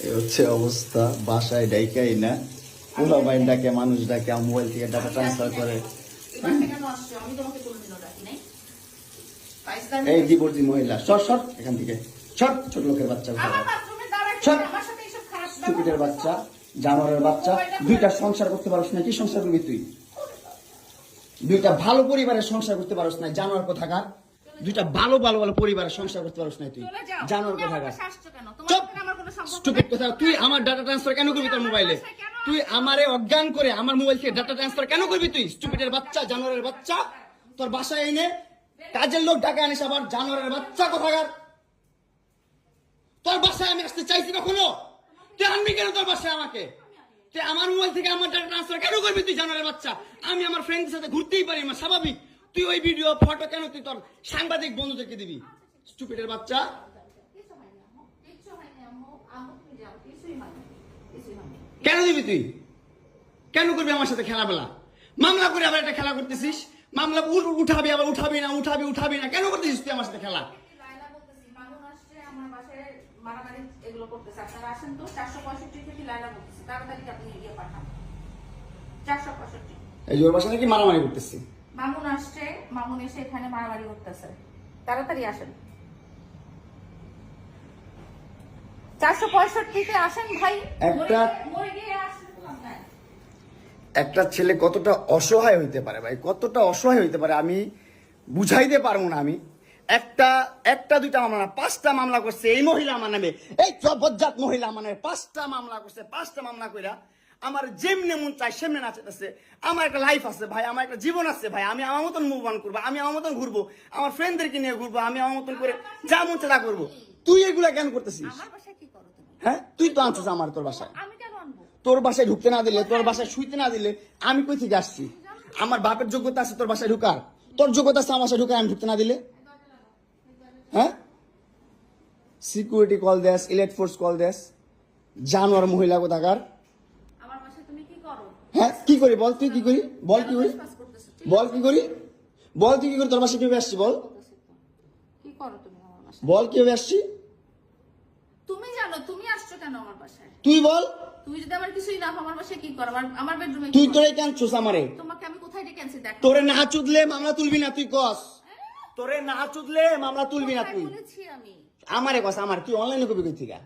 এই হচ্ছে অবস্থা, বাসায় ডাইকাই না, পোলা বাইন ডাকে, মানুষ ডাকে, মোবাইল থেকে ডাটা ট্রান্সফার করে। এই ডিভোর্সি মহিলা, সর সর এখান থেকে, সর, ছোট লোকের বাচ্চা, সর, স্টুপিডের বাচ্চা, জানোয়ারের বাচ্চা। দুইটা সংসার করতে পারছ না, কি সংসার করবি তুই? দুইটা ভালো পরিবারের সংসার করতে পারছ না, জানোয়ার কোথাকার। দুইটা ভালো ভালো ভালো পরিবারের সংসার করতে পারছ না তুই, জানোয়ার কোথাকার। স্টুপিড কোথা, তুই আমার ডাটা ট্রান্সফার কেন করবি তোর মোবাইলে? তুই আমারে অজ্ঞান করে আমার মোবাইল থেকে ডাটা ট্রান্সফার কেন করবি তুই? স্টুপিডের বাচ্চা, জানোয়ারের বাচ্চা। তোর বাসায় এনে কাজের লোক ডাকা আনিস, আবার জানোয়ারের বাচ্চা কোথাকার। তোর বাসায় আমি আসতে চাইছি কখনো? তুই আনবি কেন তোর বাসায় আমাকে? তুই আমার মোবাইল থেকে আমার ডাটা ট্রান্সফার কেন করবি তুই, জানোয়ারের বাচ্চা? আমি আমার ফ্রেন্ডের সাথে ঘুরতেই পারি না, স্বাভাবিক। তুই ওই ভিডিও ফটো কেন তুই তোর সাংবাদিক বন্ধুদেরকে দিবি? স্টুপিডের বাচ্চা। কেন দিবি তুই? কেন করবি আমার সাথে খেলাবেলা? মামলা করে আবার একটা খেলা করতেছিস, মামলা উঠাবি আবার উঠাবি না, উঠাবি না, কেন করতেছিস তুই আমার সাথে খেলা? এই জোর বাসা নাকি মারামারি করতেছি। মামুন আসছে, মামুন এসে এখানে মারামারি করতেছে, তাড়াতাড়ি আসেন। 465-তে আসেন ভাই। একটা ছেলে কতটা অসহায় হইতে পারে ভাই, কতটা অসহায় হইতে পারে আমি বুঝাইতে পারবো না। আমি একটা দুইটা মামলা না, 5টা মামলা করছে এই মহিলা আমার নামে, এই জবরজাত মহিলা আমার নামে 5টা মামলা করছে। 5টা মামলা কইরা আমার যেমনে মন চাই সেমনে নাচতেছে। আমার একটা লাইফ আছে ভাই, আমার একটা জীবন আছে ভাই, আমি আমার মতন মুভ অন করবো, আমি আমার মতন ঘুরবো, আমার ফ্রেন্ডদেরকে নিয়ে ঘুরবো, আমি আমার মতন করে যা মন চাই তা করবো। তুই এগুলা কেন করতেছিস? হ্যাঁ, তুই তো আনছিস আমার তোর বাসায়। তোর বাসায় ঢুকতে না দিলে, তোর বাসায় শুইতে না দিলে আমি কই থেকে আসছি? আমার বাপের যোগ্যতা আছে তোর বাসায় ঢুকার? তোর যোগ্যতা আছে আমার বাসায় ঢুকার, আমি ঢুকতে না দিলে? হ্যাঁ, সিকিউরিটি কল দেস, ইলেট ফোর্স কল দেস, জানোয়ার মহিলা কোথাকার। হ্যাঁ, কি করি বল? তুই কি করি বল? কি করি বল? কি করি বল? তুই কি করি? তোর বাসায় কিভাবে আসছি বল? বল কিভাবে আসছি? তুমি জানো তুমি আসছো কেন আমার বাসায়? তুই বল। তুমি যদি আমার কিছুই না আমার বাসায় কি করো? আমার বেডরুমে তুই তোরে কেন চুস আমারে? তোমাকে আমি কোথায় ডেকে আনছি দেখ। তোরে না চুদলে মামলা তুলবি না তুই কস? তোরে না চুদলে মামলা তুলবি না তুই? বলেছি আমি। আমারে কস, আমার তুই অনলাইনে কবি কই থেকে?